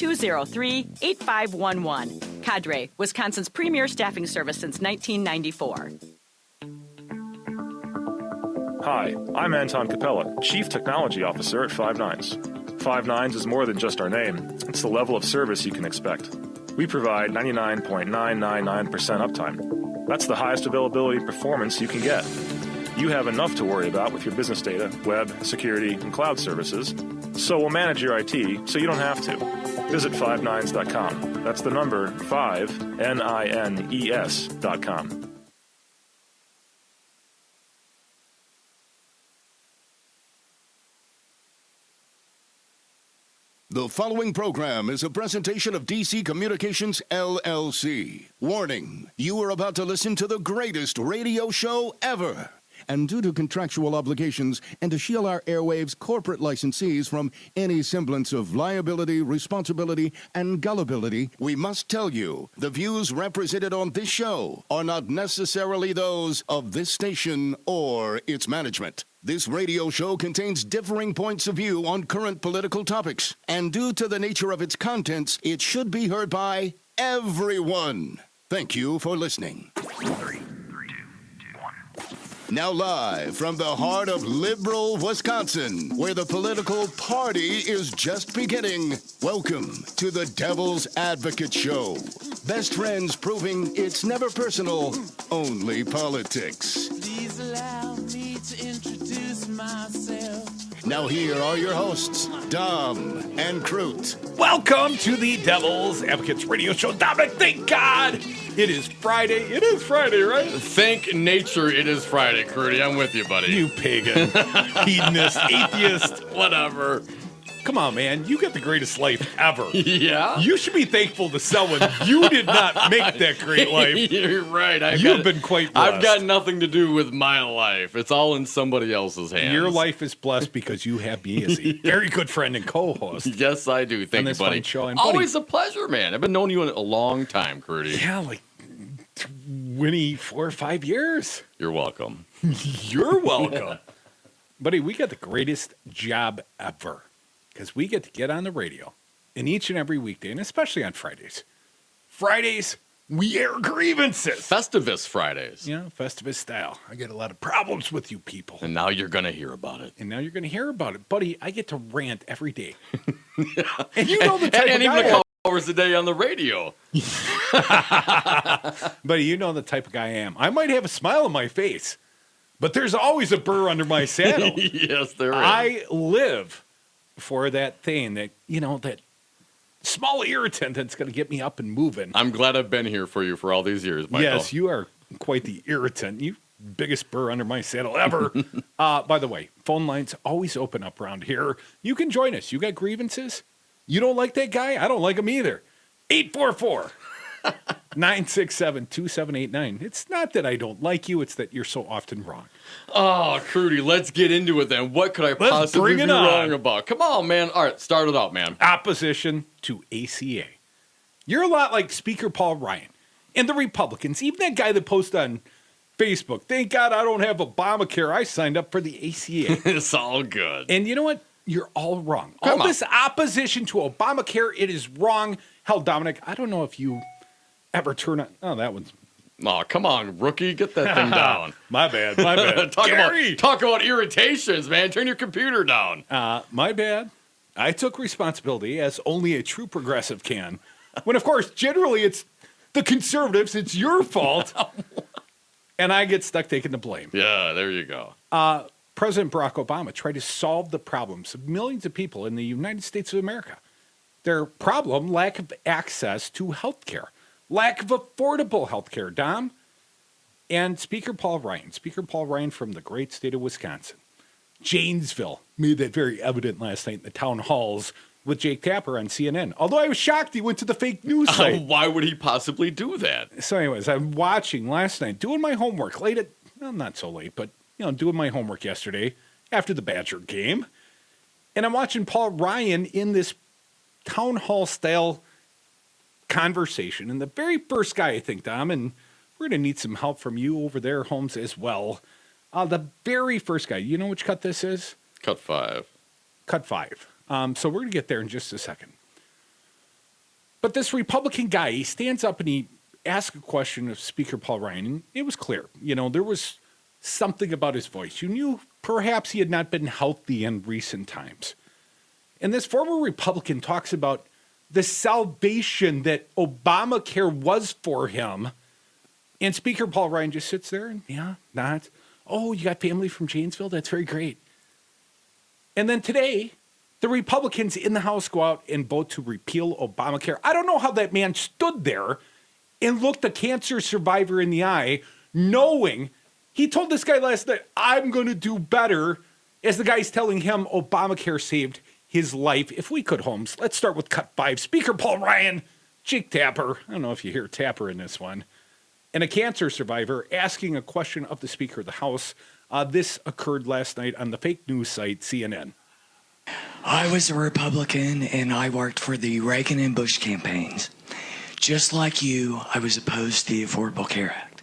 203-8511. Cadre, Wisconsin's premier staffing service since 1994. Hi, I'm Anton Capella, Chief Technology Officer at Five Nines. Five Nines is more than just our name. It's the level of service you can expect. We provide 99.999% uptime. That's the highest availability performance you can get. You have enough to worry about with your business data, web, security, and cloud services, so we'll manage your IT so you don't have to. Visit 59s.com. That's the number 5, N-I-N-E-S.com. The following program is a presentation of DC Communications, LLC. Warning, you are about to listen to the greatest radio show ever. And due to contractual obligations and to shield our airwaves corporate licensees from any semblance of liability, responsibility, and gullibility, we must tell you the views represented on this show are not necessarily those of this station or its management. This radio show contains differing points of view on current political topics, and due to the nature of its contents, it should be heard by everyone. Thank you for listening. 3, 2, 2, 1. Now live from the heart of liberal Wisconsin, where the political party is just beginning, welcome to the Devil's Advocate Show. Best friends proving it's never personal, only politics. Please allow me to introduce myself. Now here are your hosts, Dom and Crute. Welcome to the Devil's Advocates Radio Show. Dominic, thank God it is Friday. It is Friday, right? Thank nature it is Friday, Crudy. I'm with you, buddy. You pagan, hedonist, atheist, Whatever. Come on, man. You got the greatest life ever. Yeah? You should be thankful to someone. You did not make that great life. You're right. You've been quite blessed. I've got nothing to do with my life. It's all in somebody else's hands. Your life is blessed because you have me as a very good friend and co-host. Yes, I do. Thank you, buddy. Show. And Always a pleasure, man. I've been knowing you a long time, Crudy. Yeah, like 24 or 5 years. You're welcome. You're welcome. Buddy, we got the greatest job ever. Because we get to get on the radio in each and every weekday, and especially on Fridays. Fridays, we air grievances. Festivus Fridays. Yeah, Festivus style. I get a lot of problems with you people. And now you're going to hear about it. And now you're going to hear about it. Buddy, I get to rant every day. Yeah. And you know the type and of guy. even a couple hours a day on the radio. Buddy, you know the type of guy I am. I might have a smile on my face, but there's always a burr under my saddle. Yes, there is. I live for that thing that, that small irritant that's going to get me up and moving. I'm glad I've been here for you for all these years, Michael. Yes, you are quite the irritant. You biggest burr under my saddle ever. By the way, phone lines always open up around here. You can join us. You got grievances? You don't like that guy? I don't like him either. 844-967-2789. It's not that I don't like you. It's that you're so often wrong. Oh, Crudy, let's get into it then. What could I possibly be wrong about? Come on, man. All right, start it out, man. Opposition to ACA. You're a lot like Speaker Paul Ryan and the Republicans. Even that guy that posted on Facebook, thank God I don't have Obamacare. I signed up for the ACA. It's all good. And you know what? You're all wrong. All this opposition to Obamacare, it is wrong. Hell, Dominic, I don't know if you ever turn on... Oh, that one's... Oh, come on, rookie. Get that thing down. My bad. talk about irritations, man. Turn your computer down. My bad. I took responsibility, as only a true progressive can. When, of course, generally it's the conservatives. It's your fault. And I get stuck taking the blame. Yeah, there you go. President Barack Obama tried to solve the problems of millions of people in the United States of America. Their problem, lack of access to health care. Lack of affordable health care, Dom. And Speaker Paul Ryan from the great state of Wisconsin. Janesville made that very evident last night in the town halls with Jake Tapper on CNN. Although I was shocked he went to the fake news site. Why would he possibly do that? So anyways, I'm watching last night, doing my homework late at, well, not so late, but, doing my homework yesterday after the Badger game. And I'm watching Paul Ryan in this town hall style conversation. And the very first guy, I think, Dom, and we're going to need some help from you over there, Holmes, as well. The very first guy, you know which cut this is? Cut 5. Cut 5. So we're going to get there in just a second. But this Republican guy, he stands up and he asks a question of Speaker Paul Ryan. And it was clear, there was something about his voice. You knew perhaps he had not been healthy in recent times. And this former Republican talks about the salvation that Obamacare was for him. And Speaker Paul Ryan just sits there and, nods. Oh, you got family from Janesville? That's very great. And then today, the Republicans in the House go out and vote to repeal Obamacare. I don't know how that man stood there and looked a cancer survivor in the eye, knowing he told this guy last night, I'm going to do better, as the guy's telling him Obamacare saved his life. If we could, Holmes, let's start with cut 5. Speaker Paul Ryan, Jake Tapper. I don't know if you hear Tapper in this one. And a cancer survivor asking a question of the Speaker of the House. This occurred last night on the fake news site CNN. I was a Republican and I worked for the Reagan and Bush campaigns. Just like you, I was opposed to the Affordable Care Act.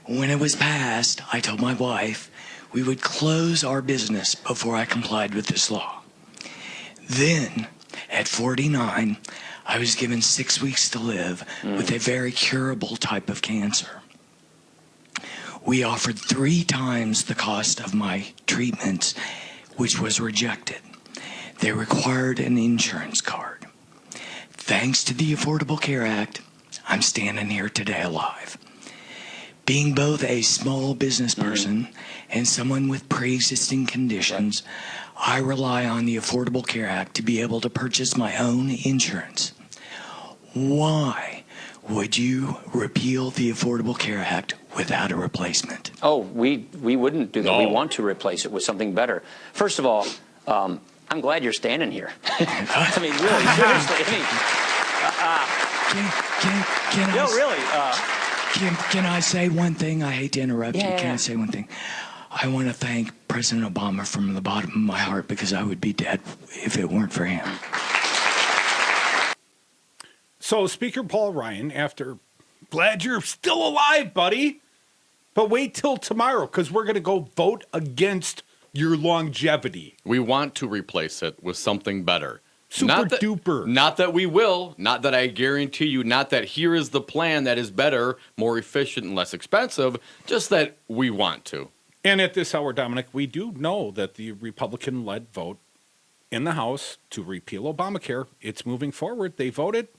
When it was passed, I told my wife we would close our business before I complied with this law. Then, at 49, I was given 6 weeks to live with a very curable type of cancer. We offered 3 times the cost of my treatments, which was rejected. They required an insurance card. Thanks to the Affordable Care Act, I'm standing here today alive. Being both a small business person and someone with pre-existing conditions, I rely on the Affordable Care Act to be able to purchase my own insurance. Why would you repeal the Affordable Care Act without a replacement? Oh, we wouldn't do that. No. We want to replace it with something better. First of all, I'm glad you're standing here. I mean, really, seriously. Can I say one thing? I hate to interrupt you. Can I say one thing? I want to thank President Obama from the bottom of my heart because I would be dead if it weren't for him. So Speaker Paul Ryan, glad you're still alive, buddy, but wait till tomorrow because we're going to go vote against your longevity. We want to replace it with something better. Duper. Not that we will, not that I guarantee you, not that here is the plan that is better, more efficient, and less expensive, just that we want to. And at this hour, Dominic, we do know that the Republican-led vote in the House to repeal Obamacare, it's moving forward. They voted.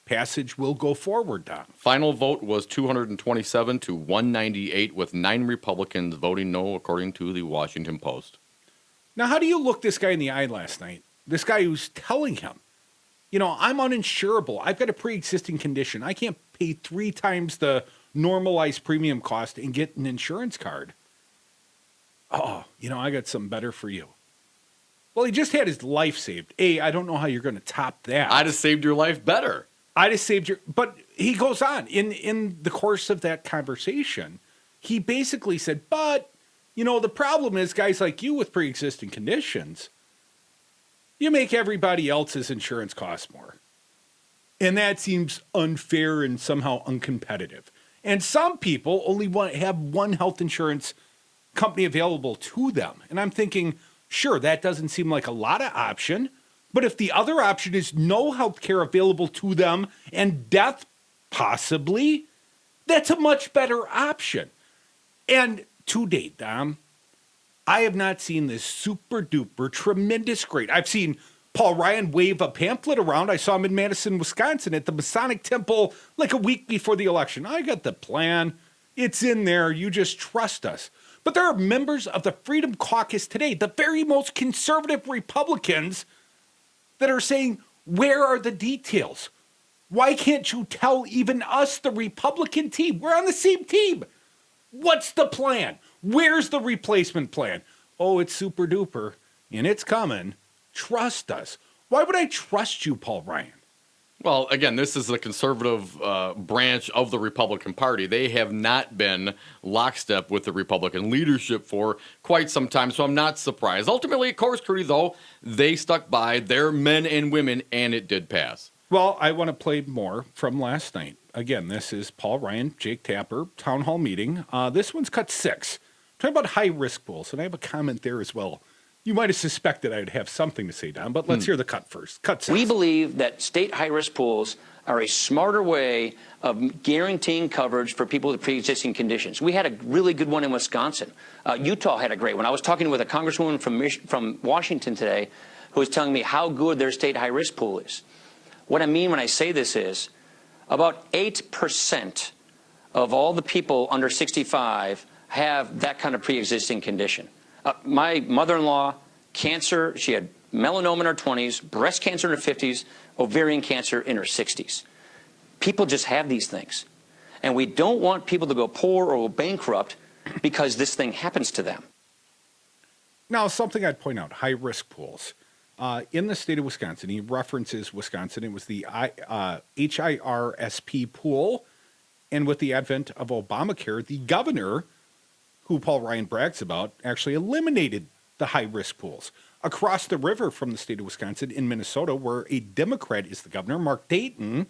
Passage will go forward, Don. Final vote was 227 to 198, with 9 Republicans voting no, according to the Washington Post. Now, how do you look this guy in the eye last night? This guy who's telling him, I'm uninsurable. I've got a pre-existing condition. I can't pay 3 times the normalized premium cost and get an insurance card. Oh, I got something better for you. Well, he just had his life saved. I don't know how you're going to top that. I'd have saved your life better. I'd have saved your... But he goes on. In the course of that conversation, he basically said, but, the problem is guys like you with pre-existing conditions, you make everybody else's insurance cost more. And that seems unfair and somehow uncompetitive. And some people only have one health insurance company available to them. And I'm thinking, sure, that doesn't seem like a lot of option. But if the other option is no health care available to them and death possibly, that's a much better option. And to date, Dom, I have not seen this super duper tremendous great. I've seen Paul Ryan wave a pamphlet around. I saw him in Madison, Wisconsin at the Masonic Temple like a week before the election. I got the plan. It's in there. You just trust us. But there are members of the Freedom Caucus today, the very most conservative Republicans, that are saying, where are the details? Why can't you tell even us, the Republican team? We're on the same team. What's the plan? Where's the replacement plan? Oh, it's super duper, and it's coming. Trust us. Why would I trust you, Paul Ryan? Well, again, this is the conservative branch of the Republican Party. They have not been lockstep with the Republican leadership for quite some time, so I'm not surprised. Ultimately, of course, Crudy, though, they stuck by their men and women, and it did pass. Well, I want to play more from last night. Again, this is Paul Ryan, Jake Tapper, town hall meeting. This one's cut 6. Talking about high-risk pools, and I have a comment there as well. You might have suspected I'd have something to say, Don, but let's hear the cut first. Cut says. We believe that state high-risk pools are a smarter way of guaranteeing coverage for people with pre-existing conditions. We had a really good one in Wisconsin. Utah had a great one. I was talking with a congresswoman from Washington today who was telling me how good their state high-risk pool is. What I mean when I say this is about 8% of all the people under 65 have that kind of pre-existing condition. My mother-in-law, cancer, she had melanoma in her 20s, breast cancer in her 50s, ovarian cancer in her 60s. People just have these things. And we don't want people to go poor or go bankrupt because this thing happens to them. Now, something I'd point out, high-risk pools. In the state of Wisconsin, he references Wisconsin. It was the HIRSP pool. And with the advent of Obamacare, the governor, who Paul Ryan brags about, actually eliminated the high-risk pools. Across the river from the state of Wisconsin in Minnesota, where a Democrat is the governor, Mark Dayton,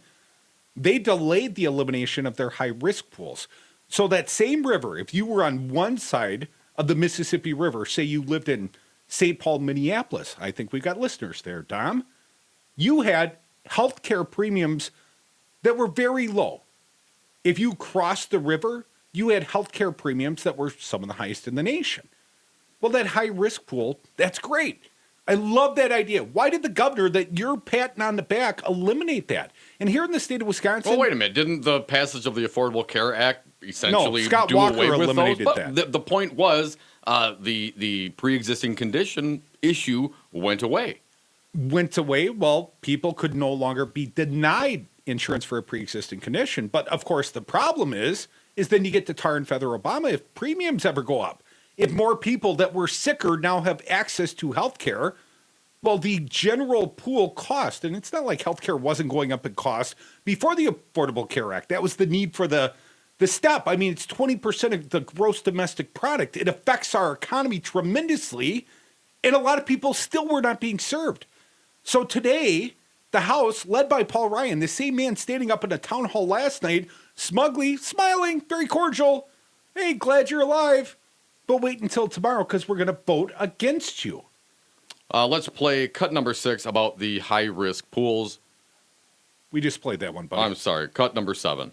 they delayed the elimination of their high-risk pools. So that same river, if you were on one side of the Mississippi River, say you lived in St. Paul, Minneapolis, I think we've got listeners there, Dom, you had health care premiums that were very low. If you crossed the river, you had health care premiums that were some of the highest in the nation. Well, that high-risk pool, that's great. I love that idea. Why did the governor that you're patting on the back eliminate that? And here in the state of Wisconsin... Well, wait a minute. Didn't the passage of the Affordable Care Act essentially Scott do Walker away with eliminated those? that. The point was the pre-existing condition issue went away. Went away? Well, people could no longer be denied insurance for a pre-existing condition. But, of course, the problem is then you get to tar and feather Obama if premiums ever go up. If more people that were sicker now have access to health care, well, the general pool cost, and it's not like health care wasn't going up in cost before the Affordable Care Act. That was the need for the step. I mean, it's 20% of the gross domestic product. It affects our economy tremendously, and a lot of people still were not being served. So today, the House, led by Paul Ryan, the same man standing up in a town hall last night, smugly, smiling, very cordial, hey, glad you're alive. But wait until tomorrow because we're going to vote against you. Let's play cut number 6 about the high-risk pools. We just played that one, buddy. I'm sorry, cut number 7.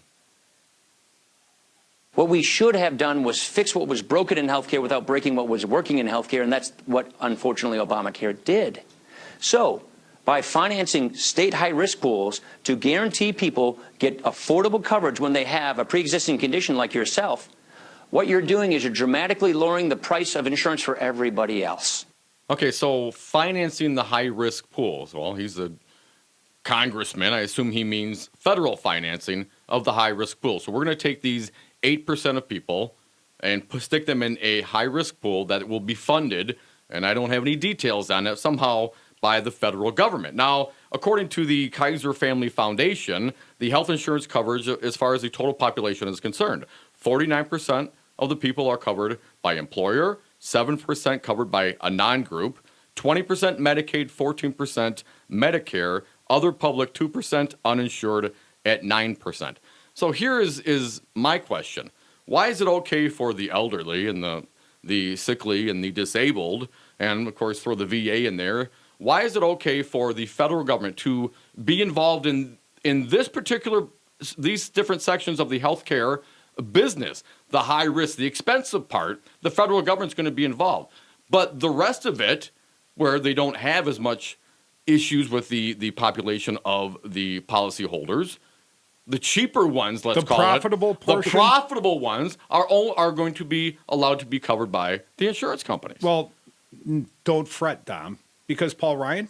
What we should have done was fix what was broken in healthcare without breaking what was working in healthcare, and that's what, unfortunately, Obamacare did. So, by financing state high-risk pools to guarantee people get affordable coverage when they have a pre-existing condition like yourself, what you're doing is you're dramatically lowering the price of insurance for everybody else. Okay, so financing the high-risk pools. Well, he's a congressman. I assume he means federal financing of the high-risk pool. So we're going to take these 8% of people and stick them in a high-risk pool that will be funded, and I don't have any details on it, somehow by the federal government. Now, according to the Kaiser Family Foundation, the health insurance coverage as far as the total population is concerned, 49% of the people are covered by employer, 7% covered by a non-group, 20% Medicaid, 14% Medicare, other public 2%, uninsured at 9%. So here is my question. Why is it okay for the elderly and the sickly and the disabled, and of course throw the VA in there, why is it okay for the federal government to be involved in this particular, these different sections of the healthcare business, the high risk, the expensive part, the federal government's going to be involved. But the rest of it, where they don't have as much issues with the population of the policyholders, the cheaper ones, let's call it, the profitable ones are going to be allowed to be covered by the insurance companies. Well, don't fret, Dom, because Paul Ryan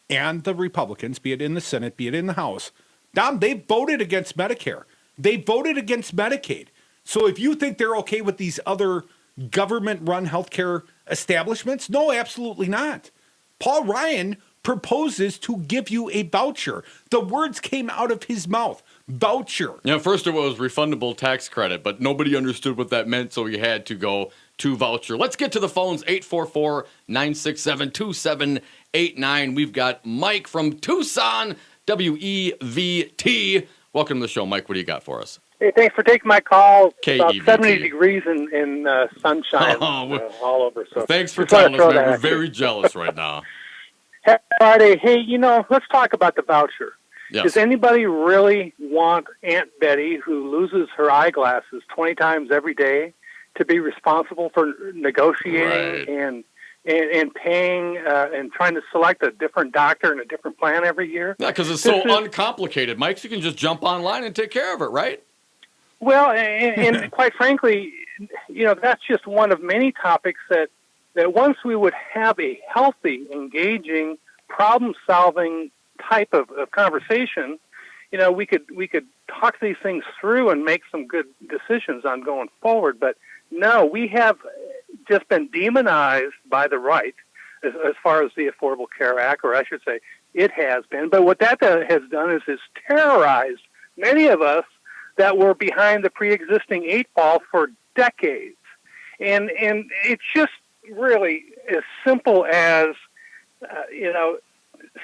and the Republicans, be it in the Senate, be it in the House, Dom, they voted against Medicare. They voted against Medicaid. So if you think they're okay with these other government-run healthcare establishments, no, absolutely not. Paul Ryan proposes to give you a voucher. The words came out of his mouth. Voucher. Yeah, first it was refundable tax credit, but nobody understood what that meant, so he had to go to voucher. Let's get to the phones, 844-967-2789. We've got Mike from Tucson, WEVT. Welcome to the show, Mike. What do you got for us? Hey, thanks for taking my call. About KEVT. 70 degrees in sunshine all over. So Thanks for just wanna telling us, throw man. that We're at you. very jealous right now. Happy Friday. Hey, let's talk about the voucher. Yes. Does anybody really want Aunt Betty, who loses her eyeglasses 20 times every day, to be responsible for negotiating and paying and trying to select a different doctor and a different plan every year? Yeah, because it's so uncomplicated, Mike. So you can just jump online and take care of it, right? Well, and quite frankly, that's just one of many topics that once we would have a healthy, engaging, problem-solving type of conversation, we could talk these things through and make some good decisions on going forward. But no, we have just been demonized by the right as far as the Affordable Care Act, or I should say, it has been. But what that has done is it's terrorized many of us that were behind the pre-existing 8 ball for decades. And it's just really as simple as,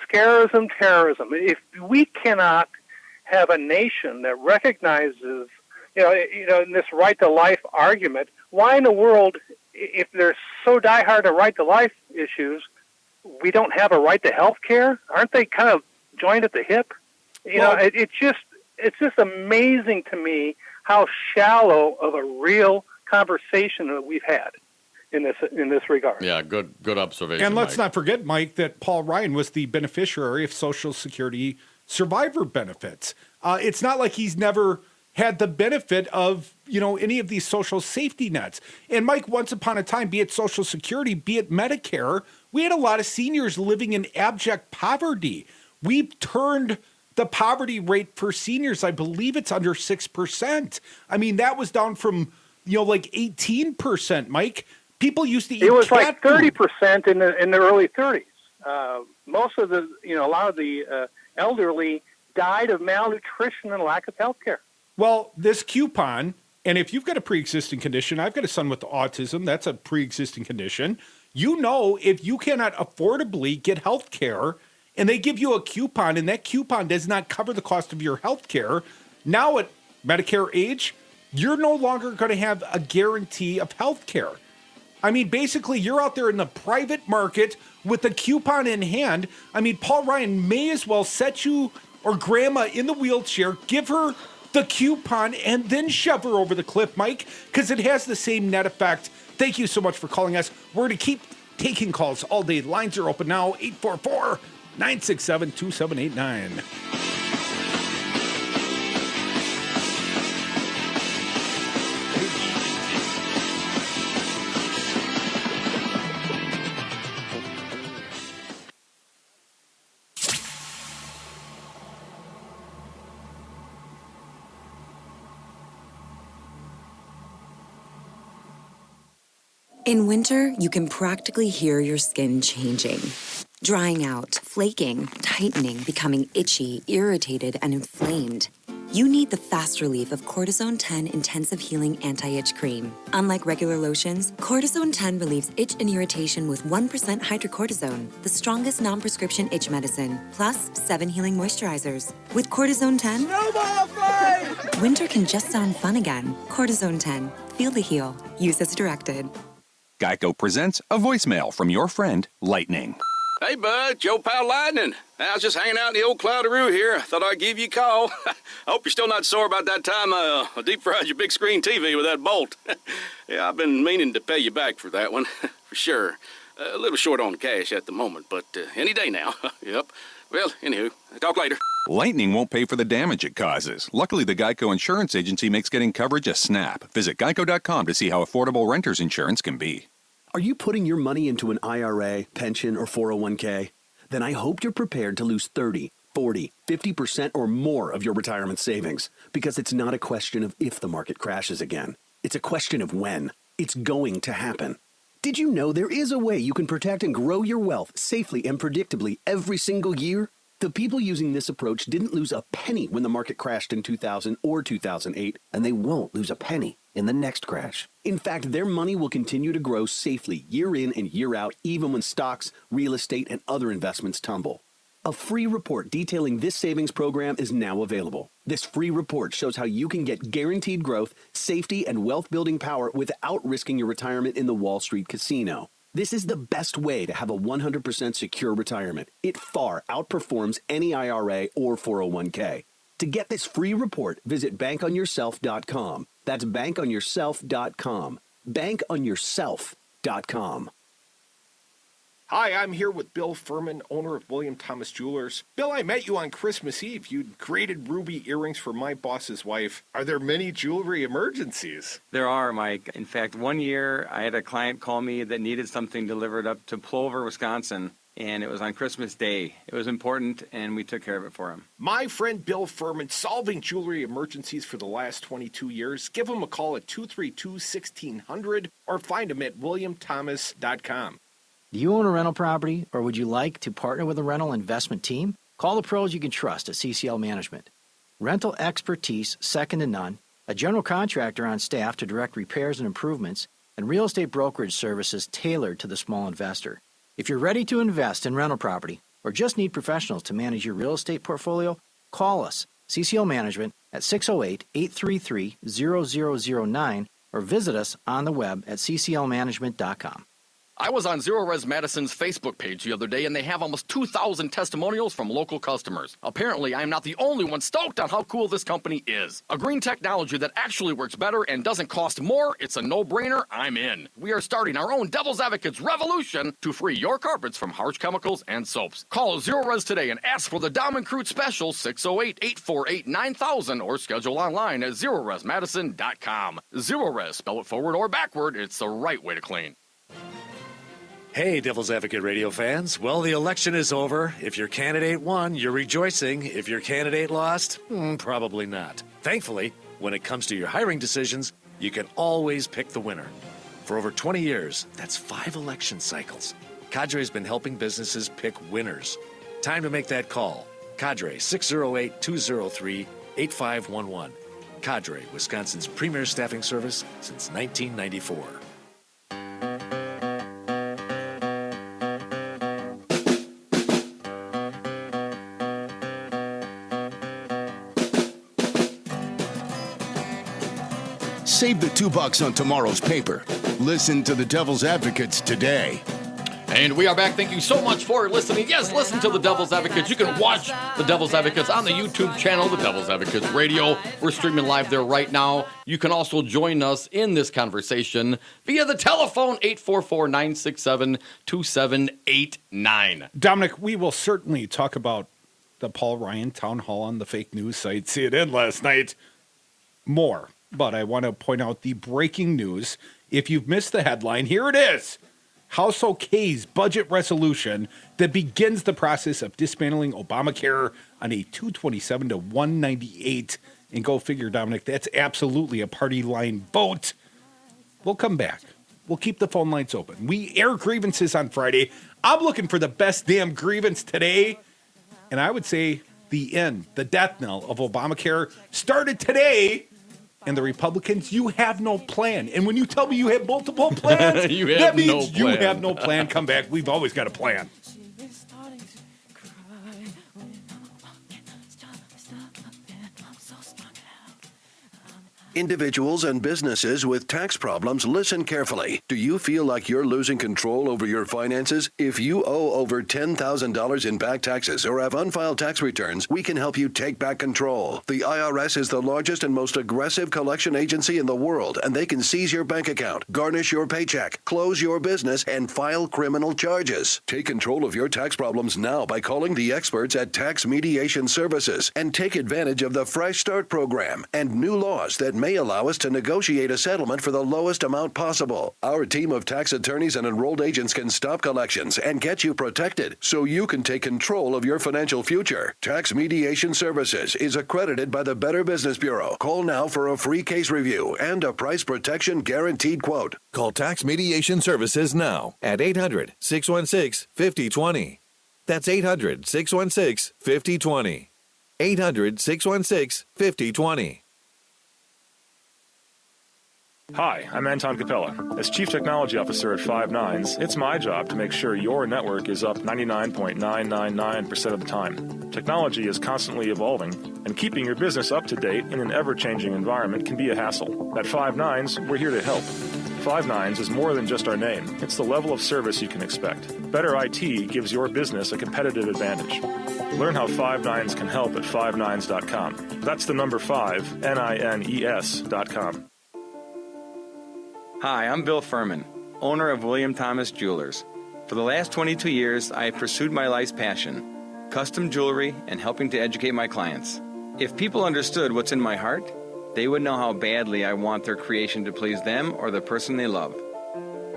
scarism, terrorism. If we cannot have a nation that recognizes, in this right to life argument, why in the world, if they're so diehard to right to life issues, we don't have a right to health care? Aren't they kind of joined at the hip? It's just amazing to me how shallow of a real conversation that we've had in this regard. Yeah, good observation. And let's Mike. not forget, Mike, that Paul Ryan was the beneficiary of Social Security survivor benefits. It's not like he's never had the benefit of, any of these social safety nets. And Mike, once upon a time, be it Social Security, be it Medicare, we had a lot of seniors living in abject poverty. We've turned the poverty rate for seniors, I believe it's under 6%. I mean, that was down from, like 18%, Mike. People used to eat It was cat like 30% in the early 30s. Most of a lot of the elderly died of malnutrition and lack of health care. Well, this coupon, and if you've got a pre-existing condition, I've got a son with autism, that's a pre-existing condition. If you cannot affordably get health care, and they give you a coupon, and that coupon does not cover the cost of your health care, now at Medicare age, you're no longer going to have a guarantee of health care. I mean, basically, you're out there in the private market with a coupon in hand. I mean, Paul Ryan may as well set you or grandma in the wheelchair, give her the coupon, and then shove her over the cliff, Mike, because it has the same net effect. Thank you so much for calling us. We're going to keep taking calls all day. Lines are open now, 844-967-2789. In winter, you can practically hear your skin changing. Drying out, flaking, tightening, becoming itchy, irritated, and inflamed. You need the fast relief of Cortisone 10 Intensive Healing Anti-Itch Cream. Unlike regular lotions, Cortisone 10 relieves itch and irritation with 1% hydrocortisone, the strongest non-prescription itch medicine, plus 7 healing moisturizers. With Cortisone 10, winter can just sound fun again. Cortisone 10. Feel the heal. Use as directed. Geico presents a voicemail from your friend, Lightning. Hey, bud, Joe Pal Lightning. I was just hanging out in the old Cloudaroo here. Thought I'd give you a call. I hope you're still not sore about that time I deep-fried your big screen TV with that bolt. Yeah, I've been meaning to pay you back for that one, for sure. A little short on cash at the moment, but any day now. Yep. Well, anywho, talk later. Lightning won't pay for the damage it causes. Luckily, the Geico Insurance Agency makes getting coverage a snap. Visit geico.com to see how affordable renter's insurance can be. Are you putting your money into an IRA, pension, or 401k? Then I hope you're prepared to lose 30, 40, 50% or more of your retirement savings, because it's not a question of if the market crashes again. It's a question of when. It's going to happen. Did you know there is a way you can protect and grow your wealth safely and predictably every single year? The people using this approach didn't lose a penny when the market crashed in 2000 or 2008, and they won't lose a penny in the next crash. In fact, their money will continue to grow safely year in and year out, even when stocks, real estate, and other investments tumble. A free report detailing this savings program is now available. This free report shows how you can get guaranteed growth, safety, and wealth-building power without risking your retirement in the Wall Street casino. This is the best way to have a 100% secure retirement. It far outperforms any IRA or 401k. To get this free report, visit bankonyourself.com. That's bankonyourself.com. Bankonyourself.com. Hi, I'm here with Bill Furman, owner of William Thomas Jewelers. Bill, I met you on Christmas Eve. You'd created ruby earrings for my boss's wife. Are there many jewelry emergencies? There are, Mike. In fact, one year I had a client call me that needed something delivered up to Plover, Wisconsin, and it was on Christmas Day. It was important, and we took care of it for him. My friend Bill Furman, solving jewelry emergencies for the last 22 years. Give him a call at 232-1600 or find him at williamthomas.com. Do you own a rental property, or would you like to partner with a rental investment team? Call the pros you can trust at CCL Management. Rental expertise second to none, a general contractor on staff to direct repairs and improvements, and real estate brokerage services tailored to the small investor. If you're ready to invest in rental property or just need professionals to manage your real estate portfolio, call us, CCL Management, at 608-833-0009 or visit us on the web at cclmanagement.com. I was on Zero Res Madison's Facebook page the other day, and they have almost 2,000 testimonials from local customers. Apparently, I'm not the only one stoked on how cool this company is. A green technology that actually works better and doesn't cost more, it's a no-brainer, I'm in. We are starting our own Devil's Advocates revolution to free your carpets from harsh chemicals and soaps. Call Zero Res today and ask for the Diamond Crude Special 608-848-9000 or schedule online at ZeroResMadison.com. Zero Res, spell it forward or backward, it's the right way to clean. Hey, Devil's Advocate Radio fans. Well, the election is over. If your candidate won, you're rejoicing. If your candidate lost, probably not. Thankfully, when it comes to your hiring decisions, you can always pick the winner. For over 20 years, that's 5 election cycles, Cadre's been helping businesses pick winners. Time to make that call. Cadre, 608-203-8511. Cadre, Wisconsin's premier staffing service since 1994. Save the $2 on tomorrow's paper. Listen to the Devil's Advocates today. And we are back. Thank you so much for listening. Yes, listen to the Devil's Advocates. You can watch the Devil's Advocates on the YouTube channel, the Devil's Advocates Radio. We're streaming live there right now. You can also join us in this conversation via the telephone, 844-967-2789. Dominic, we will certainly talk about the Paul Ryan town hall on the fake news site CNN last night more. But I want to point out the breaking news. If you've missed the headline, here it is. House OK's budget resolution that begins the process of dismantling Obamacare on a 227 to 198. And go figure, Dominic, that's absolutely a party line vote. We'll come back. We'll keep the phone lines open. We air grievances on Friday. I'm looking for the best damn grievance today. And I would say the end, the death knell of Obamacare started today. And the Republicans, you have no plan. And when you tell me you have multiple plans, that means you have no plan. Come back. We've always got a plan. Individuals and businesses with tax problems, listen carefully. Do you feel like you're losing control over your finances? If you owe over $10,000 in back taxes or have unfiled tax returns, we can help you take back control. The IRS is the largest and most aggressive collection agency in the world, and they can seize your bank account, garnish your paycheck, close your business, and file criminal charges. Take control of your tax problems now by calling the experts at Tax Mediation Services and take advantage of the Fresh Start program and new laws that may allow us to negotiate a settlement for the lowest amount possible. Our team of tax attorneys and enrolled agents can stop collections and get you protected so you can take control of your financial future. Tax Mediation Services is accredited by the Better Business Bureau. Call now for a free case review and a price protection guaranteed quote. Call Tax Mediation Services now at 800-616-5020. That's 800-616-5020. 800-616-5020. Hi, I'm Anton Capella. As Chief Technology Officer at Five Nines, it's my job to make sure your network is up 99.999% of the time. Technology is constantly evolving, and keeping your business up to date in an ever-changing environment can be a hassle. At Five Nines, we're here to help. Five Nines is more than just our name. It's the level of service you can expect. Better IT gives your business a competitive advantage. Learn how Five Nines can help at fivenines.com. That's the number 5, NINES.com. Hi, I'm Bill Furman, owner of William Thomas Jewelers. For the last 22 years, I have pursued my life's passion, custom jewelry and helping to educate my clients. If people understood what's in my heart, they would know how badly I want their creation to please them or the person they love.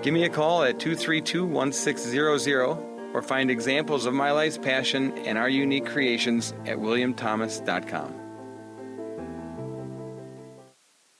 Give me a call at 232-1600 or find examples of my life's passion and our unique creations at williamthomas.com.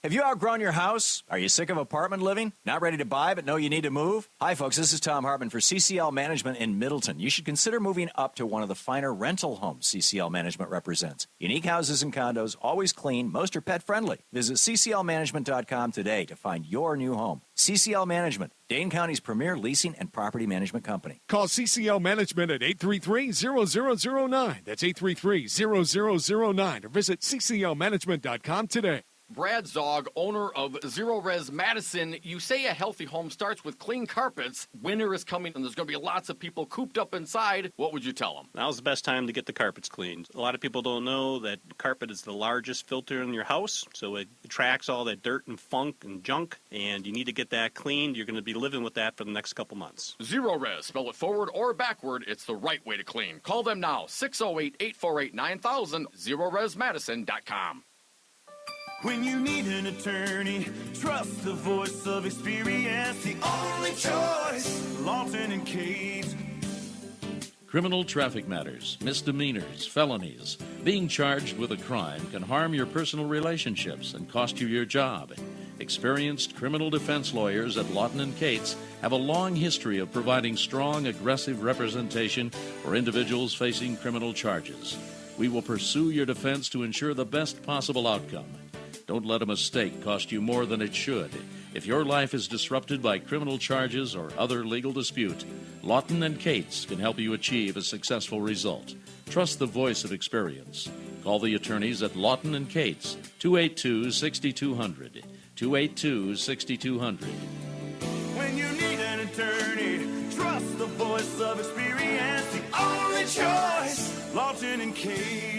Have you outgrown your house? Are you sick of apartment living? Not ready to buy but know you need to move? Hi folks, this is Tom Hartman for CCL Management in Middleton. You should consider moving up to one of the finer rental homes CCL Management represents. Unique houses and condos, always clean, most are pet friendly. Visit cclmanagement.com today to find your new home. CCL Management, Dane County's premier leasing and property management company. Call CCL Management at 833-0009. That's 833-0009 or visit cclmanagement.com today. Brad Zog, owner of Zero Res Madison. You say a healthy home starts with clean carpets. Winter is coming and there's going to be lots of people cooped up inside. What would you tell them? Now's the best time to get the carpets cleaned. A lot of people don't know that carpet is the largest filter in your house, so it attracts all that dirt and funk and junk, and you need to get that cleaned. You're going to be living with that for the next couple months. Zero Res. Spell it forward or backward. It's the right way to clean. Call them now. 608-848-9000. ZeroResMadison.com. When you need an attorney, trust the voice of experience. The only choice, Lawton and Cade. Criminal traffic matters, misdemeanors, felonies. Being charged with a crime can harm your personal relationships and cost you your job. Experienced criminal defense lawyers at Lawton & Cates have a long history of providing strong, aggressive representation for individuals facing criminal charges. We will pursue your defense to ensure the best possible outcome. Don't let a mistake cost you more than it should. If your life is disrupted by criminal charges or other legal dispute, Lawton & Cates can help you achieve a successful result. Trust the voice of experience. Call the attorneys at Lawton & Cates, 282-6200, 282-6200. When you need an attorney, trust the voice of experience. The only choice, Lawton and Cade.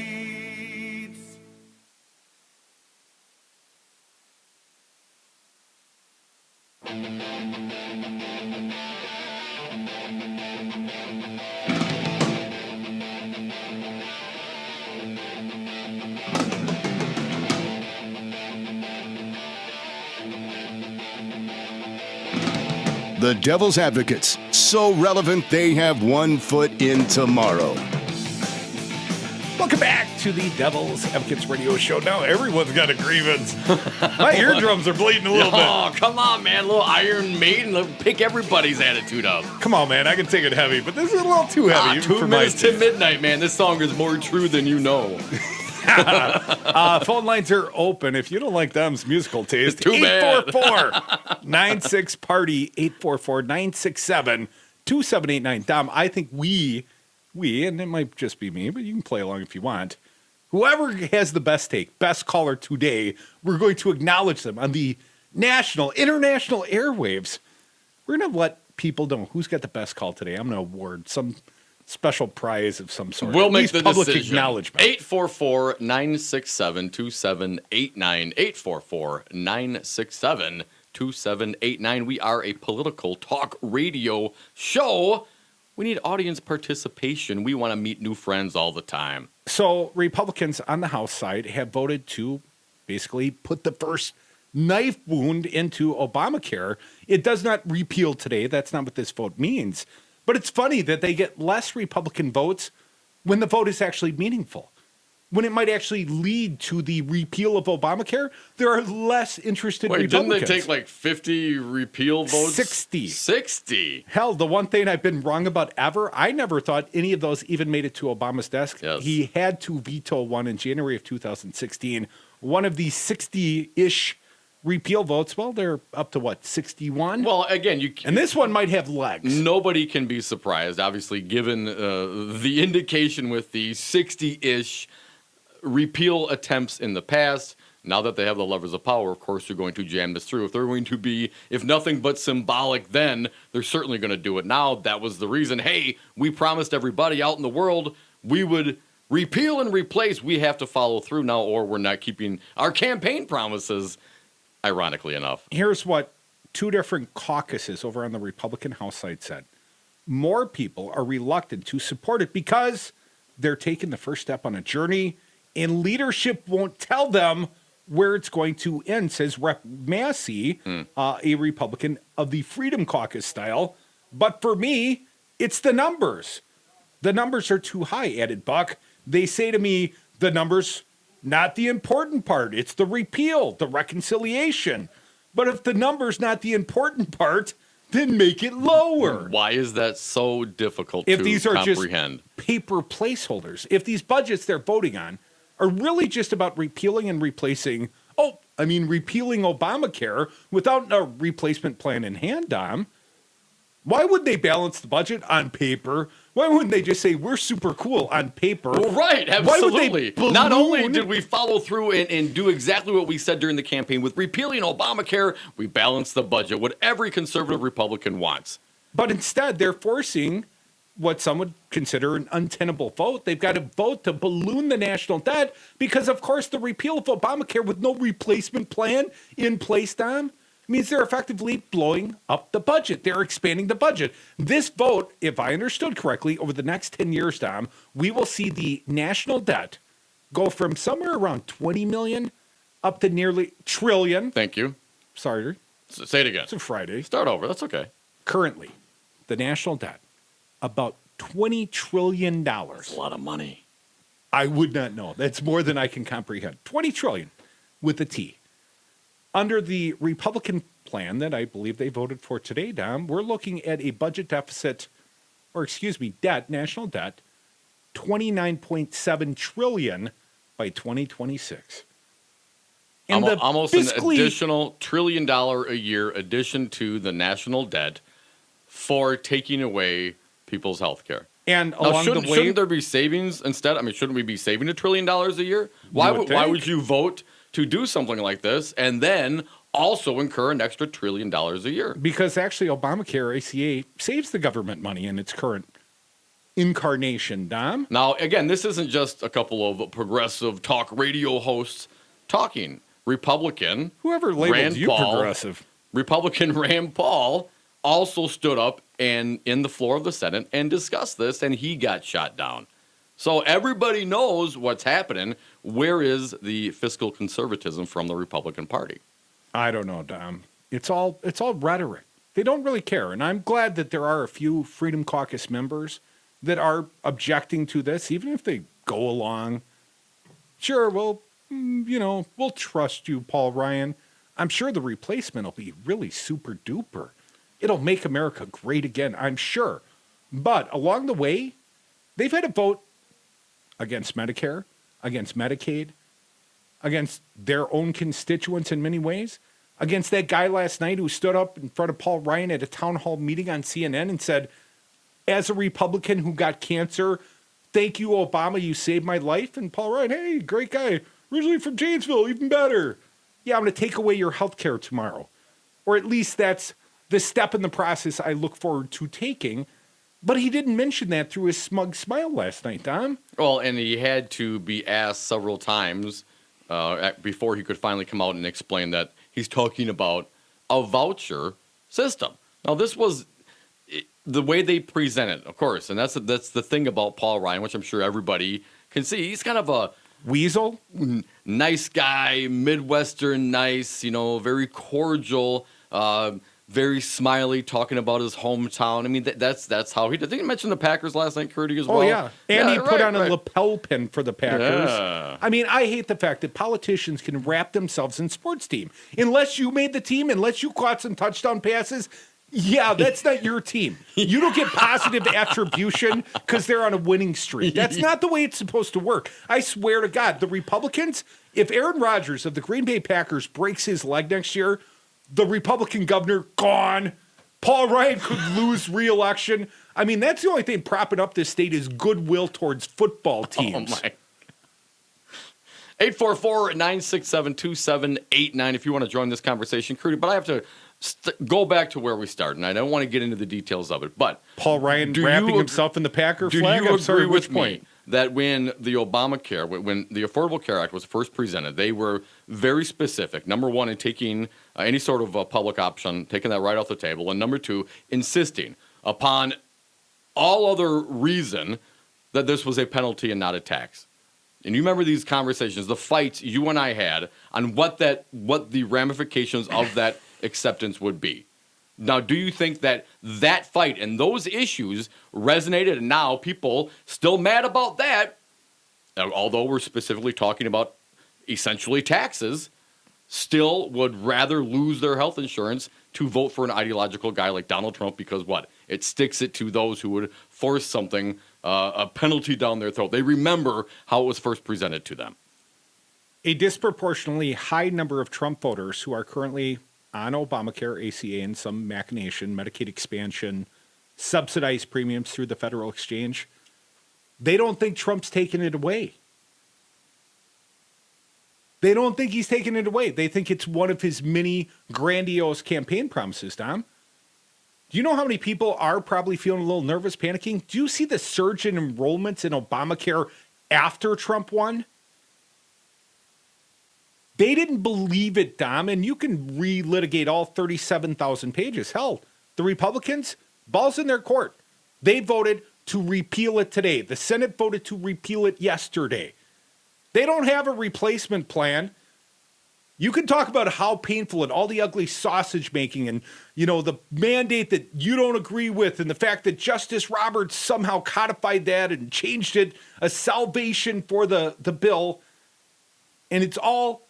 The Devil's Advocates, so relevant they have one foot in tomorrow. Welcome back to the Devil's Advocates radio show. Now everyone's got a grievance. My eardrums are bleeding a little bit. Oh, come on, man. A little Iron Maiden. Pick everybody's attitude up. Come on, man. I can take it heavy, but this is a little too heavy. 2 minutes to midnight, man. This song is more true than you know. Phone lines are open. If you don't like Dom's musical taste, Too bad. 844-96-PARTY, 844-967-2789. Dom, I think we, and it might just be me, but you can play along if you want. Whoever has the best take, best caller today, we're going to acknowledge them on the national, international airwaves. We're going to let people know who's got the best call today. I'm going to award some special prize of some sort. We'll make the public decision. Acknowledgement. 844-967-2789. 844-967-2789. We are a political talk radio show. We need audience participation. We want to meet new friends all the time. So Republicans on the House side have voted to basically put the first knife wound into Obamacare. It does not repeal today. That's not what this vote means. But it's funny that they get less Republican votes when the vote is actually meaningful. When it might actually lead to the repeal of Obamacare, there are less interested Republicans. Didn't they take like 50 repeal votes? 60. 60. Hell, the one thing I've been wrong about ever, I never thought any of those even made it to Obama's desk. Yes. He had to veto one in January of 2016. One of the 60-ish repeal votes, well, they're up to what, 61? Well, again, and this one might have legs. Nobody can be surprised, obviously, given the indication with the 60-ish repeal attempts in the past. Now that they have the levers of power, of course, they're going to jam this through. If they're going to be, if nothing but symbolic then, they're certainly going to do it now. That was the reason, hey, we promised everybody out in the world we would repeal and replace. We have to follow through now, or we're not keeping our campaign promises, ironically enough. Here's what two different caucuses over on the Republican House side said. More people are reluctant to support it because they're taking the first step on a journey, and leadership won't tell them where it's going to end, says Rep. Massey, a Republican of the Freedom Caucus style. But for me, it's the numbers. The numbers are too high, added Buck. They say to me, the numbers, not the important part. It's the repeal, the reconciliation. But if the number's not the important part, then make it lower. Why is that so difficult if to these are comprehend? Just paper placeholders, if these budgets they're voting on are really just about repealing and replacing, repealing Obamacare without a replacement plan in hand, Dom, why would they balance the budget on paper? Why wouldn't they just say, we're super cool on paper? Well, right, absolutely. Not only did we follow through and do exactly what we said during the campaign with repealing Obamacare, we balanced the budget, what every conservative Republican wants. But instead, they're forcing what some would consider an untenable vote. They've got to vote to balloon the national debt because, of course, the repeal of Obamacare with no replacement plan in place, Dom, means they're effectively blowing up the budget. They're expanding the budget. This vote, if I understood correctly, over the next 10 years, Dom, we will see the national debt go from somewhere around 20 million up to nearly trillion. Thank you. Sorry. Say it again. It's a Friday. Start over. That's okay. Currently, the national debt, about $20 trillion. That's a lot of money. I would not know. That's more than I can comprehend. 20 trillion with a T. Under the Republican plan that I believe they voted for today, Dom, we're looking at a budget deficit, debt, national debt, $29.7 trillion by 2026. And almost an additional $1 trillion a year addition to the national debt for taking away people's health care. And now, along the way, shouldn't there be savings instead? Shouldn't we be saving $1 trillion a year? Why would you vote to do something like this and then also incur an extra $1 trillion a year? Because actually Obamacare, ACA, saves the government money in its current incarnation, Dom. Now, again, this isn't just a couple of progressive talk radio hosts talking. Republican, whoever labeled you progressive, Republican Rand Paul also stood up and in the floor of the Senate and discussed this, and he got shot down. So everybody knows what's happening. Where is the fiscal conservatism from the Republican Party? I don't know, Dom. It's all rhetoric. They don't really care. And I'm glad that there are a few Freedom Caucus members that are objecting to this, even if they go along. Sure, we'll trust you, Paul Ryan. I'm sure the replacement will be really super duper. It'll make America great again, I'm sure. But along the way, they've had to vote against Medicare, against Medicaid, against their own constituents in many ways, against that guy last night who stood up in front of Paul Ryan at a town hall meeting on CNN and said, as a Republican who got cancer, thank you, Obama, you saved my life. And Paul Ryan, hey, great guy, originally from Janesville, even better. Yeah, I'm going to take away your health care tomorrow. Or at least that's the step in the process I look forward to taking. But he didn't mention that through his smug smile last night, Dom. Well, and he had to be asked several times before he could finally come out and explain that he's talking about a voucher system. Now, this was the way they present it, of course, and that's the thing about Paul Ryan, which I'm sure everybody can see. He's kind of a weasel, nice guy, Midwestern nice, very cordial, very smiley, talking about his hometown. I mean, that's how he did. I think you mentioned the Packers last night, Curdy, as well. Oh, yeah. And he put on a lapel pin for the Packers. Yeah. I mean, I hate the fact that politicians can wrap themselves in sports team. Unless you made the team, unless you caught some touchdown passes, Yeah, that's not your team. You don't get positive attribution because they're on a winning streak. That's not the way it's supposed to work. I swear to God, the Republicans, if Aaron Rodgers of the Green Bay Packers breaks his leg next year, the Republican governor, gone. Paul Ryan could lose re-election. I mean, that's the only thing propping up this state is goodwill towards football teams. Oh, my. 844-967-2789 if you want to join this conversation, Crudy. But I have to go back to where we started, and I don't want to get into the details of it. But Paul Ryan wrapping himself in the Packer flag? Do you I'm sorry, agree which with point? me that when the Obamacare, when the Affordable Care Act was first presented, they were very specific. Number one, in taking any sort of public option, taking that right off the table. And number two, insisting upon all other reason that this was a penalty and not a tax. And you remember these conversations, the fights you and I had on what the ramifications of that acceptance would be. Now, do you think that that fight and those issues resonated, and now people still mad about that, although we're specifically talking about essentially taxes, still would rather lose their health insurance to vote for an ideological guy like Donald Trump because what? It sticks it to those who would force something, a penalty down their throat. They remember how it was first presented to them. A disproportionately high number of Trump voters who are currently on Obamacare, ACA, and some machination, Medicaid expansion, subsidized premiums through the federal exchange, they don't think Trump's taking it away. They don't think he's taking it away. They think it's one of his many grandiose campaign promises, Tom. Do you know how many people are probably feeling a little nervous, panicking? Do you see the surge in enrollments in Obamacare after Trump won? They didn't believe it, Dom, and you can relitigate all 37,000 pages. Hell, the Republicans, ball's in their court. They voted to repeal it today. The Senate voted to repeal it yesterday. They don't have a replacement plan. You can talk about how painful and all the ugly sausage making and, the mandate that you don't agree with and the fact that Justice Roberts somehow codified that and changed it, a salvation for the bill. And it's all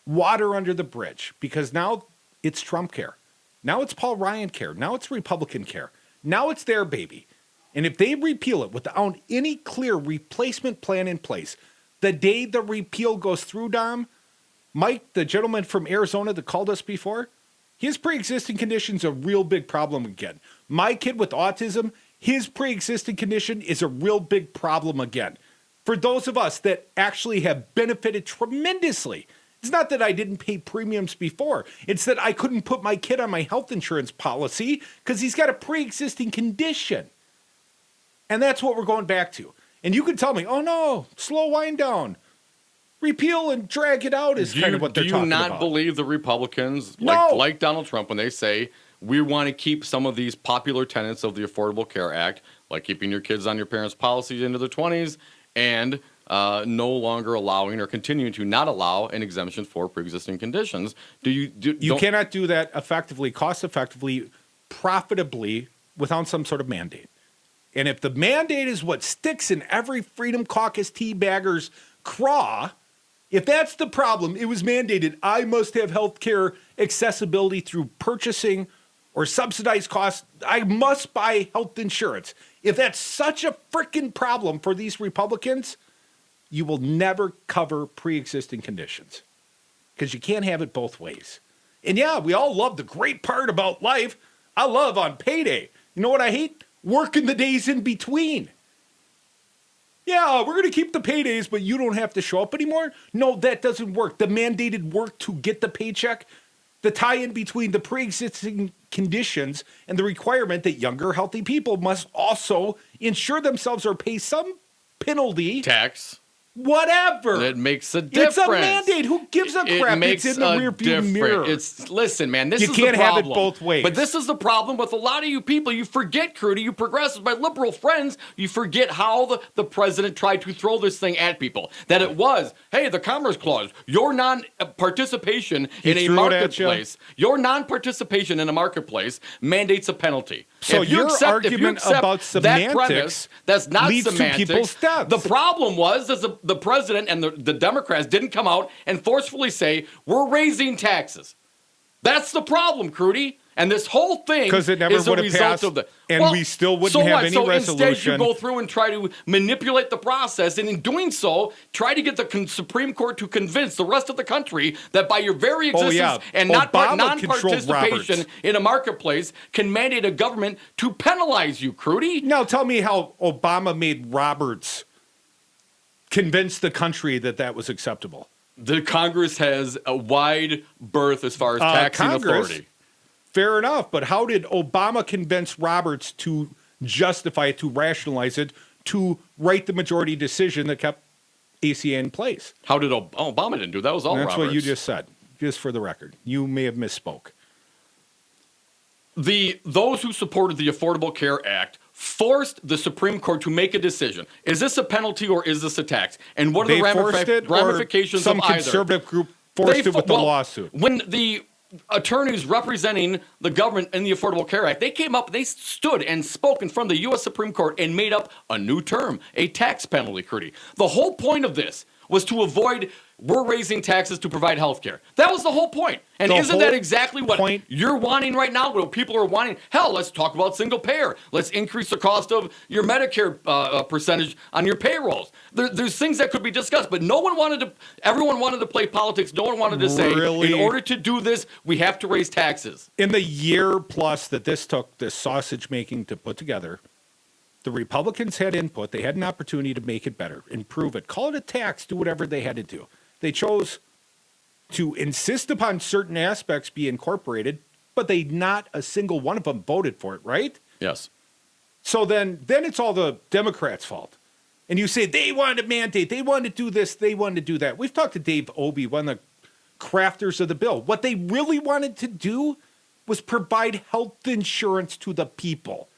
water under the bridge because now it's Trump care. Now it's Paul Ryan care. Now it's Republican care. Now it's their baby. And if they repeal it without any clear replacement plan in place, the day the repeal goes through, Dom, Mike, the gentleman from Arizona that called us before, his pre-existing condition's a real big problem again. My kid with autism, his pre-existing condition is a real big problem again. For those of us that actually have benefited tremendously, it's not that I didn't pay premiums before. It's that I couldn't put my kid on my health insurance policy because he's got a pre-existing condition. And that's what we're going back to. And you can tell me, oh no, slow wind down. Repeal and drag it out is kind of what they're talking about. Do you not believe the Republicans, No. like Donald Trump, when they say we want to keep some of these popular tenets of the Affordable Care Act, like keeping your kids on your parents' policies into their 20s and no longer allowing or continuing to not allow an exemption for pre-existing conditions? You cannot do that effectively, cost-effectively, profitably without some sort of mandate. And if the mandate is what sticks in every Freedom Caucus teabagger's craw, if that's the problem, it was mandated, I must have health care accessibility through purchasing or subsidized costs. I must buy health insurance. If that's such a freaking problem for these Republicans, you will never cover pre-existing conditions because you can't have it both ways. And yeah, we all love the great part about life. I love on payday. You know what I hate? Working the days in between. Yeah, we're going to keep the paydays, but you don't have to show up anymore. No, that doesn't work. The mandated work to get the paycheck, the tie-in between the pre-existing conditions and the requirement that younger, healthy people must also insure themselves or pay some penalty. Tax. Whatever. It makes a difference. It's a mandate. Who gives a crap? Makes It's in the rearview mirror. Listen, man, this you is can't the problem. have it both ways. But this is the problem with a lot of you people. You forget, Crudy, you progressives, my liberal friends, you forget how the president tried to throw this thing at people. That it was, hey, the Commerce Clause, your non-participation in a marketplace, your non-participation in a marketplace mandates a penalty. So your argument about semantics that premise, that's not leads semantics. to people's steps. The problem was that the president and the Democrats didn't come out and forcefully say, we're raising taxes. That's the problem, Crudy. And this whole thing because it never is a would have result passed, of the and we still wouldn't have any resolution. Instead, you go through and try to manipulate the process, and in doing so, try to get the Supreme Court to convince the rest of the country that by your very existence and non-participation in a marketplace can mandate a government to penalize you, Crudy. Now tell me how Obama made Roberts convince the country that that was acceptable. The Congress has a wide berth as far as taxing authority. Fair enough, but how did Obama convince Roberts to justify it, to rationalize it, to write the majority decision that kept ACA in place? How did Obama didn't do that? Was all That's Roberts. what you just said, just for the record. You may have misspoke. Those who supported the Affordable Care Act forced the Supreme Court to make a decision. Is this a penalty or is this a tax? And what are the ramifications some of either? conservative group forced it with the lawsuit? When the attorneys representing the government in the Affordable Care Act, they came up, they stood and spoke in front of the U.S. Supreme Court and made up a new term, a tax penalty, Crudy. The whole point of this was to avoid we're raising taxes to provide health care. That was the whole point. And isn't that exactly what you're wanting right now? What people are wanting? Hell, let's talk about single payer. Let's increase the cost of your Medicare percentage on your payrolls. There's things that could be discussed, but everyone wanted to play politics. No one wanted to say, in order to do this, we have to raise taxes. In the year plus that this took, this sausage making to put together, the Republicans had input. They had an opportunity to make it better, improve it, call it a tax, do whatever they had to do. They chose to insist upon certain aspects be incorporated, but not a single one of them voted for it, right? Yes. So then it's all the Democrats' fault. And you say they wanted to mandate, they wanted to do this, they wanted to do that. We've talked to Dave Obey, one of the crafters of the bill. What they really wanted to do was provide health insurance to the people.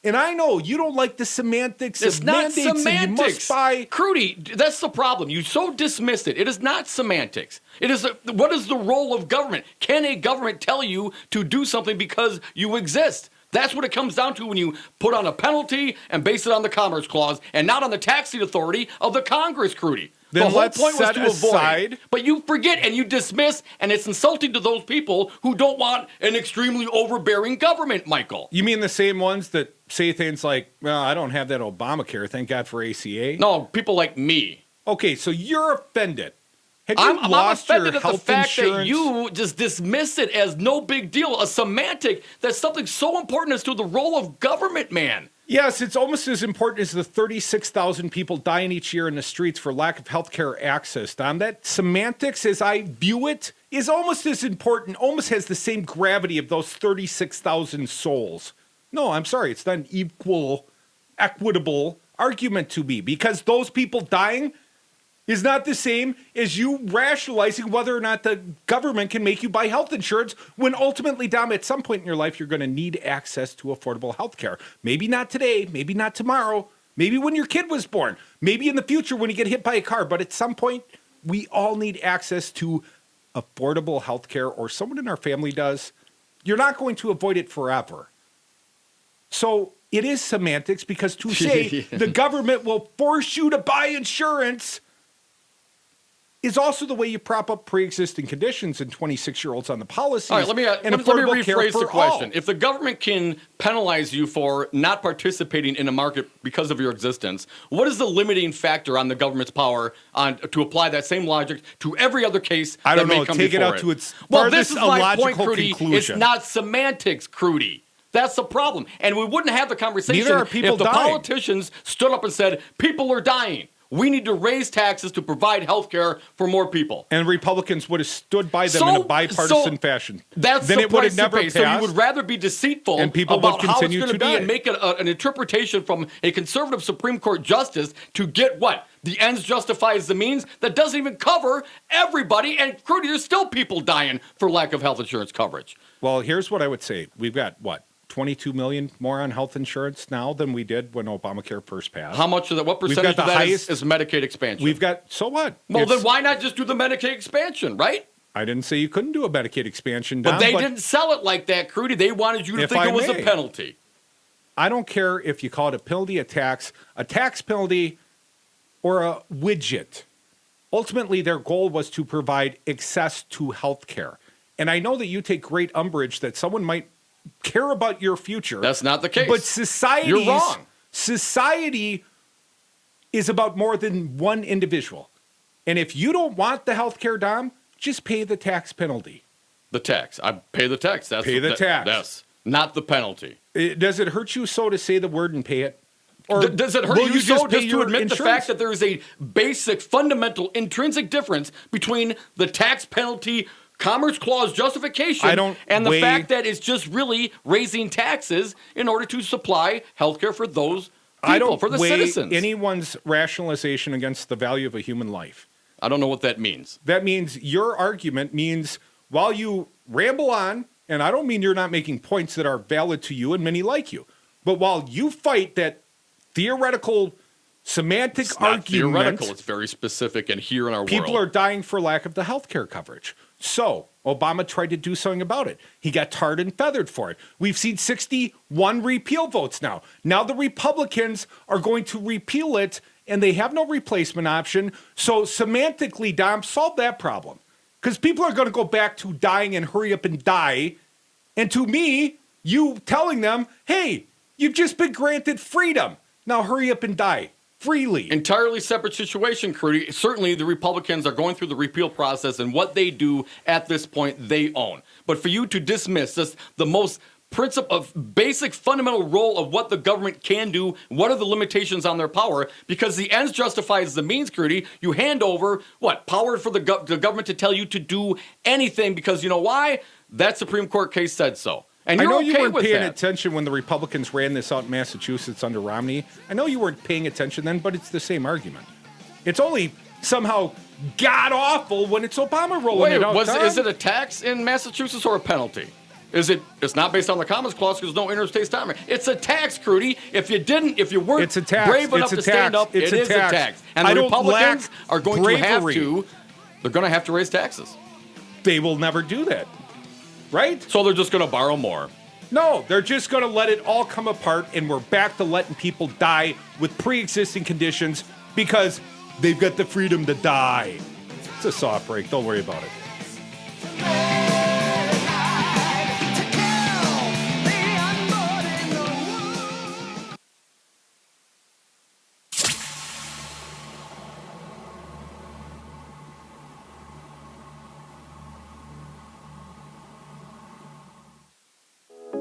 And I know you don't like the semantics it's of not mandates semantics. And you must buy. Crudy, that's the problem. You so dismissed it. It is not semantics. It is what is the role of government? Can a government tell you to do something because you exist? That's what it comes down to when you put on a penalty and base it on the Commerce Clause and not on the taxing authority of the Congress, Crudy. Then the whole point was to avoid. But you forget and you dismiss, and it's insulting to those people who don't want an extremely overbearing government, Michael. You mean the same ones that say things like, well, I don't have that Obamacare, thank God for ACA? No, people like me. Okay, so you're offended. I'm offended at the fact that you just dismiss it as no big deal, a semantic that's something so important as to the role of government, man. Yes, it's almost as important as the 36,000 people dying each year in the streets for lack of health care access, Don. That semantics, as I view it, is almost as important, almost has the same gravity of those 36,000 souls. No, I'm sorry, it's not an equitable argument to me, because those people dying is not the same as you rationalizing whether or not the government can make you buy health insurance when ultimately, Dom, at some point in your life, you're going to need access to affordable health care. Maybe not today, maybe not tomorrow, maybe when your kid was born, maybe in the future when you get hit by a car, but at some point, we all need access to affordable health care, or someone in our family does. You're not going to avoid it forever. So it is semantics, because to say the government will force you to buy insurance is also the way you prop up pre-existing conditions and 26-year-olds on the policies. All right, let me rephrase the question. If the government can penalize you for not participating in a market because of your existence, what is the limiting factor on the government's power to apply that same logic to every other case I don't that may know, come take before it out to its well, this farthest is my point, illogical Crudy. conclusion. It's not semantics, Crudy. That's the problem. And we wouldn't have the conversation Neither are people if the dying. politicians stood up and said, people are dying. We need to raise taxes to provide health care for more people. And Republicans would have stood by them in a bipartisan fashion. That's then the it would price have never to pay. passed. So you would rather be deceitful and people about would how it's continue going to be die. and make an interpretation from a conservative Supreme Court justice to get what? The ends justifies the means that doesn't even cover everybody. And Crudy, there's still people dying for lack of health insurance coverage. Well, here's what I would say. We've got, 22 million more on health insurance now than we did when Obamacare first passed. How much of that? What percentage of that is Medicaid expansion? We've got, so what? Well, then why not just do the Medicaid expansion, right? I didn't say you couldn't do a Medicaid expansion, Don, but they didn't sell it like that, Crudy. They wanted you to think it was a penalty. I don't care if you call it a penalty, a tax penalty, or a widget. Ultimately, their goal was to provide access to health care. And I know that you take great umbrage that someone might care about your future. That's not the case. But society, you're wrong. Society is about more than one individual. And if you don't want the health care, Dom, just pay the tax penalty. The tax. I pay the tax. That's Pay the tax. That's not the penalty. Does it hurt you so to say the word and pay it? Or does it hurt you so just to admit the fact insurance? that there is a basic, fundamental, intrinsic difference between the tax penalty Commerce Clause justification and the fact that it's just really raising taxes in order to supply health care for those people, for the citizens? Anyone's rationalization against the value of a human life. I don't know what that means. That means your argument means while you ramble on, and I don't mean you're not making points that are valid to you and many like you, but while you fight that theoretical semantic It's not argument, theoretical. It's very specific and here in our people world. are dying for lack of the health care coverage. So Obama tried to do something about it. He got tarred and feathered for it. We've seen 61 repeal votes now. Now the Republicans are going to repeal it, and they have no replacement option. So semantically, Dom, solve that problem. Because people are going to go back to dying and hurry up and die. And to me, you telling them, hey, you've just been granted freedom. Now hurry up and die freely. Entirely separate situation, Crudy. Certainly the Republicans are going through the repeal process, and what they do at this point, they own. But for you to dismiss this, the most principle of basic fundamental role of what the government can do, what are the limitations on their power, because the ends justifies the means, Crudy. You hand over, power for the government to tell you to do anything, because you know why? That Supreme Court case said so. And I know okay you weren't with paying that. attention when the Republicans ran this out in Massachusetts under Romney. I know you weren't paying attention then, but it's the same argument. It's only somehow god-awful when it's Obama rolling it out. Is it a tax in Massachusetts or a penalty? It's not based on the Commerce Clause because there's no interstate timing. It's a tax, Crudy. If you weren't brave enough to stand up, it is a tax. And the Republicans are going to have to, they're going to have to raise taxes. They will never do that. Right? So they're just going to borrow more. No, they're just going to let it all come apart, and we're back to letting people die with pre-existing conditions because they've got the freedom to die. It's a soft break. Don't worry about it.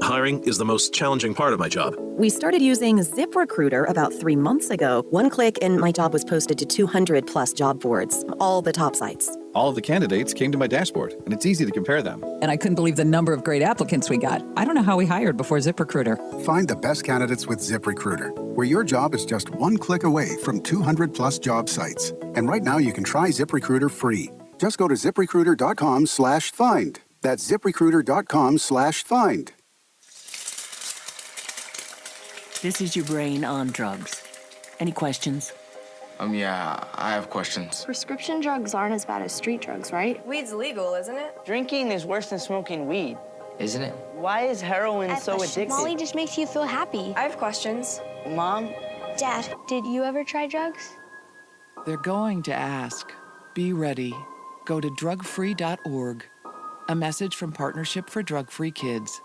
Hiring is the most challenging part of my job. We started using ZipRecruiter about 3 months ago. One click and my job was posted to 200 plus job boards, all the top sites. All of the candidates came to my dashboard, and it's easy to compare them. And I couldn't believe the number of great applicants we got. I don't know how we hired before ZipRecruiter. Find the best candidates with ZipRecruiter, where your job is just one click away from 200 plus job sites. And right now you can try ZipRecruiter free. Just go to ZipRecruiter.com/find. That's ZipRecruiter.com/find. This is your brain on drugs. Any questions? Yeah, I have questions. Prescription drugs aren't as bad as street drugs, right? Weed's legal, isn't it? Drinking is worse than smoking weed. Isn't it? Why is heroin so addictive? Molly just makes you feel happy. I have questions. Mom? Dad, did you ever try drugs? They're going to ask. Be ready. Go to drugfree.org. A message from Partnership for Drug-Free Kids.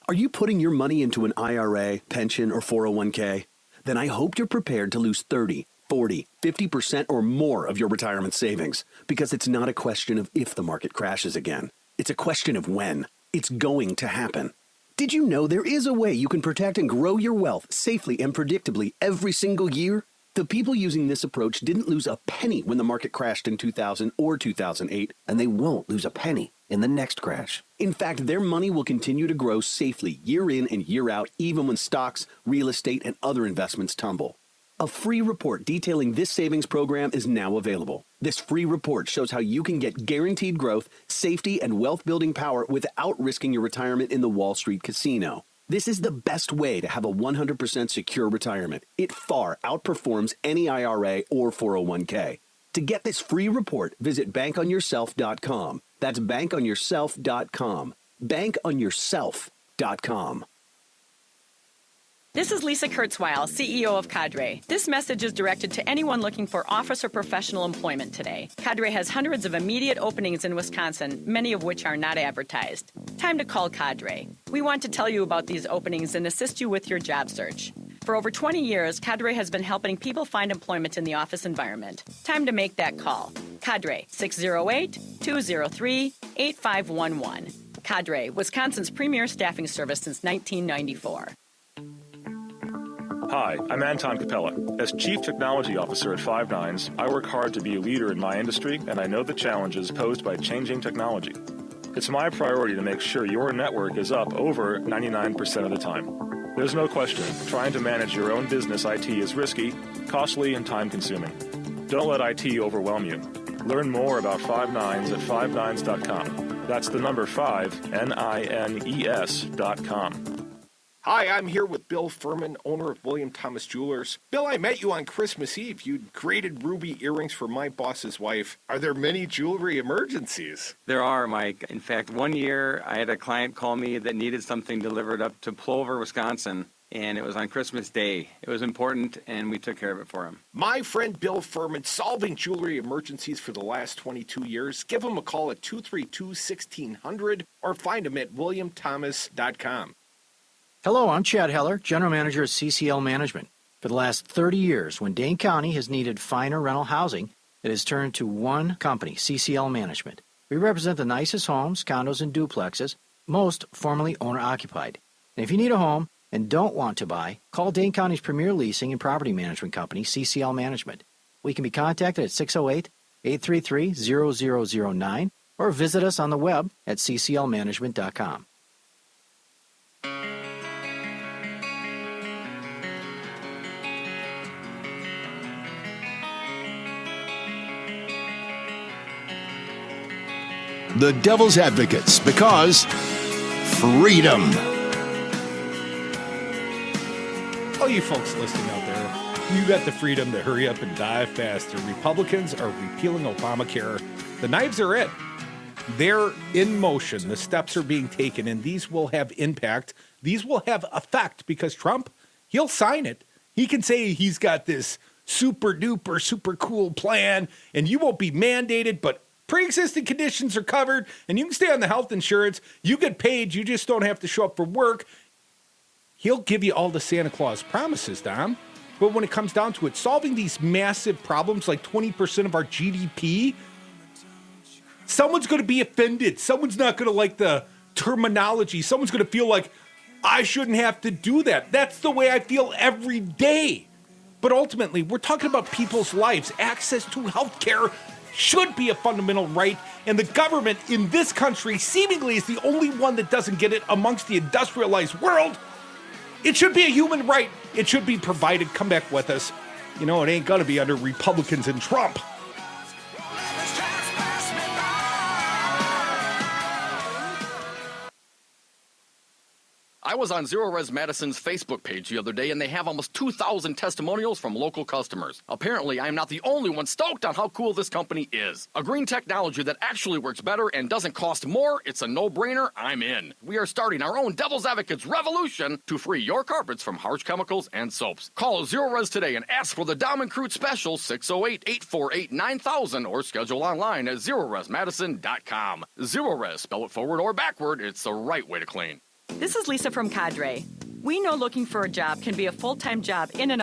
Are you putting your money into an IRA, pension, or 401k? Then I hope you're prepared to lose 30, 40, 50% or more of your retirement savings, because it's not a question of if the market crashes again. It's a question of when. It's going to happen. Did you know there is a way you can protect and grow your wealth safely and predictably every single year? The people using this approach didn't lose a penny when the market crashed in 2000 or 2008, and they won't lose a penny in the next crash. In fact, their money will continue to grow safely year in and year out, even when stocks, real estate, and other investments tumble. A free report detailing this savings program is now available. This free report shows how you can get guaranteed growth, safety, and wealth-building power without risking your retirement in the Wall Street casino. This is the best way to have a 100% secure retirement. It far outperforms any IRA or 401k. To get this free report, visit bankonyourself.com. That's bankonyourself.com. Bankonyourself.com. This is Lisa Kurzweil, CEO of Cadre. This message is directed to anyone looking for office or professional employment today. Cadre has hundreds of immediate openings in Wisconsin, many of which are not advertised. Time to call Cadre. We want to tell you about these openings and assist you with your job search. For over 20 years, Cadre has been helping people find employment in the office environment. Time to make that call. Cadre, 608-203-8511. Cadre, Wisconsin's premier staffing service since 1994. Hi, I'm Anton Capella. As Chief Technology Officer at Five Nines, I work hard to be a leader in my industry, and I know the challenges posed by changing technology. It's my priority to make sure your network is up over 99% of the time. There's no question, trying to manage your own business IT is risky, costly, and time-consuming. Don't let IT overwhelm you. Learn more about Five Nines at fivenines.com. That's the number 5, NINES.com. Hi, I'm here with Bill Furman, owner of William Thomas Jewelers. Bill, I met you on Christmas Eve. You'd created ruby earrings for my boss's wife. Are there many jewelry emergencies? There are, Mike. In fact, one year I had a client call me that needed something delivered up to Plover, Wisconsin, and it was on Christmas Day. It was important, and we took care of it for him. My friend Bill Furman, solving jewelry emergencies for the last 22 years. Give him a call at 232-1600 or find him at williamthomas.com. Hello, I'm Chad Heller, General Manager at CCL Management. For the last 30 years, when Dane County has needed finer rental housing, it has turned to one company, CCL Management. We represent the nicest homes, condos, and duplexes, most formerly owner-occupied. And if you need a home and don't want to buy, call Dane County's premier leasing and property management company, CCL Management. We can be contacted at 608-833-0009 or visit us on the web at cclmanagement.com. The Devil's Advocates, because freedom. All you folks listening out there, you got the freedom to hurry up and die faster. Republicans are repealing Obamacare. The knives are in. They're in motion. The steps are being taken, and these will have impact. These will have effect because Trump, he'll sign it. He can say he's got this super duper, super cool plan, and you won't be mandated, but pre-existing conditions are covered, and you can stay on the health insurance. You get paid. You just don't have to show up for work. He'll give you all the Santa Claus promises, Dom. But when it comes down to it, solving these massive problems like 20% of our GDP, someone's going to be offended. Someone's not going to like the terminology. Someone's going to feel like, I shouldn't have to do that. That's the way I feel every day. But ultimately, we're talking about people's lives. Access to health care should be a fundamental right, and the government in this country seemingly is the only one that doesn't get it amongst the industrialized world. It should be a human right. It should be provided. Come back with us. You know, it ain't gonna be under Republicans and Trump. I was on Zero Res Madison's Facebook page the other day, and they have almost 2,000 testimonials from local customers. Apparently, I'm not the only one stoked on how cool this company is. A green technology that actually works better and doesn't cost more. It's a no-brainer. I'm in. We are starting our own Devil's Advocates revolution to free your carpets from harsh chemicals and soaps. Call Zero Res today and ask for the Dom and Crude special 608-848-9000 or schedule online at ZeroResMadison.com. Zero Res, spell it forward or backward. It's the right way to clean. This is Lisa from Cadre. We know looking for a job can be a full-time job in and